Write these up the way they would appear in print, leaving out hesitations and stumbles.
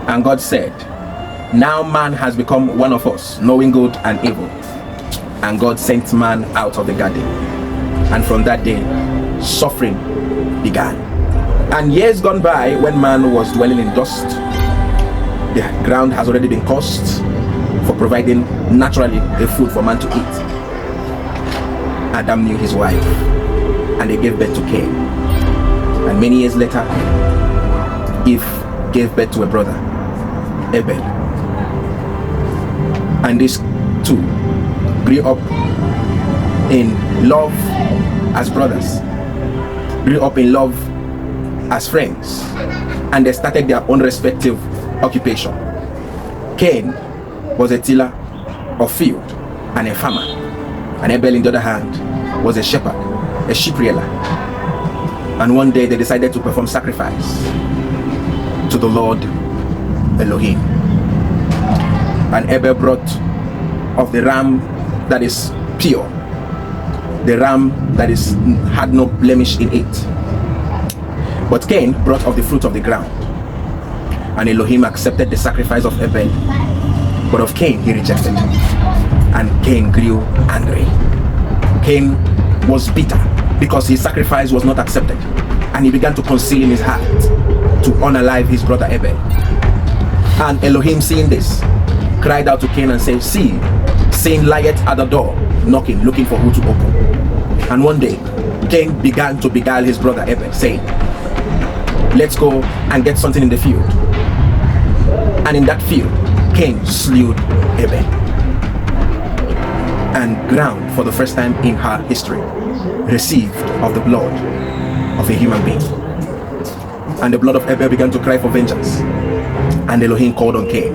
And God said, now man has become one of us, knowing good and evil. And God sent man out of the garden. And from that day, suffering began. And years gone by, when man was dwelling in dust, the ground has already been cursed for providing naturally the food for man to eat. Adam knew his wife, and they gave birth to Cain. And many years later, Eve gave birth to a brother, Abel. And these two grew up in love as brothers, grew up in love as friends, and they started their own respective occupation. Cain was a tiller of field and a farmer, and Abel, on the other hand, was a shepherd, a sheep rearer. And one day they decided to perform sacrifice to the Lord Elohim. And Abel brought of the ram that is pure, the ram that had no blemish in it. But Cain brought of the fruit of the ground. And Elohim accepted the sacrifice of Abel, but of Cain he rejected. And Cain grew angry. Cain was bitter because his sacrifice was not accepted, and he began to conceal in his heart to unalive his brother Abel. And Elohim, seeing this, cried out to Cain and said, see, sin lieth at the door, knocking, looking for who to open. And one day Cain began to beguile his brother Abel, saying, let's go and get something in the field. And in that field Cain slew Abel. And ground, for the first time in her history, received of the blood of a human being. And the blood of Abel began to cry for vengeance. And Elohim called on Cain.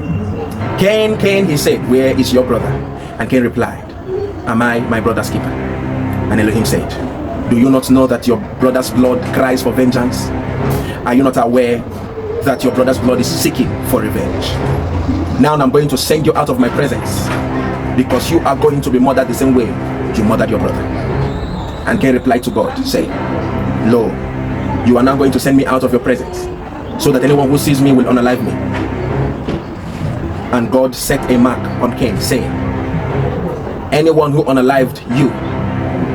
Cain, Cain, he said, where is your brother? And Cain replied, am I my brother's keeper? And Elohim said, do you not know that your brother's blood cries for vengeance? Are you not aware that your brother's blood is seeking for revenge? Now I'm going to send you out of my presence, because you are going to be murdered the same way you murdered your brother. And Cain replied to God, saying, lo, you are now going to send me out of your presence, so that anyone who sees me will unalive me. And God set a mark on Cain, saying, anyone who unalived you,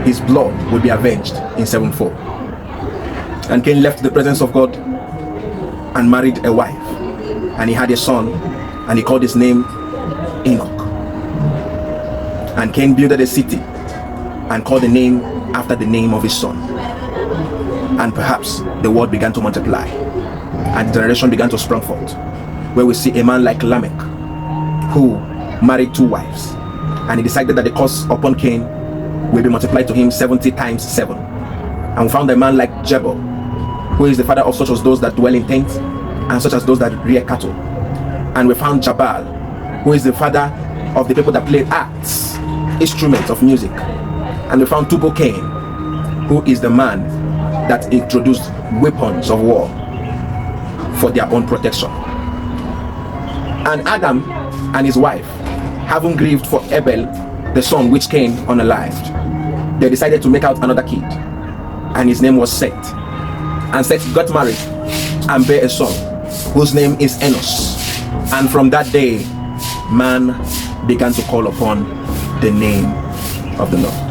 his blood will be avenged in sevenfold. And Cain left the presence of God and married a wife, and he had a son, and he called his name Enoch. And Cain builded a city and called the name after the name of his son. And perhaps the word began to multiply, and the generation began to spring forth, where we see a man like Lamech, who married 2 wives, and he decided that the curse upon Cain will be multiplied to him 70 times 7. And we found a man like Jebel, who is the father of such as those that dwell in tents, and such as those that rear cattle. And we found Jabal, who is the father of the people that play arts, instruments of music. And we found Tubal-Cain, who is the man that introduced weapons of war for their own protection. And Adam and his wife, having grieved for Abel, the son which Cain unalived, they decided to make out another kid, and his name was Seth. And Seth got married and bare a son, whose name is Enos. And from that day, man began to call upon the name of the Lord.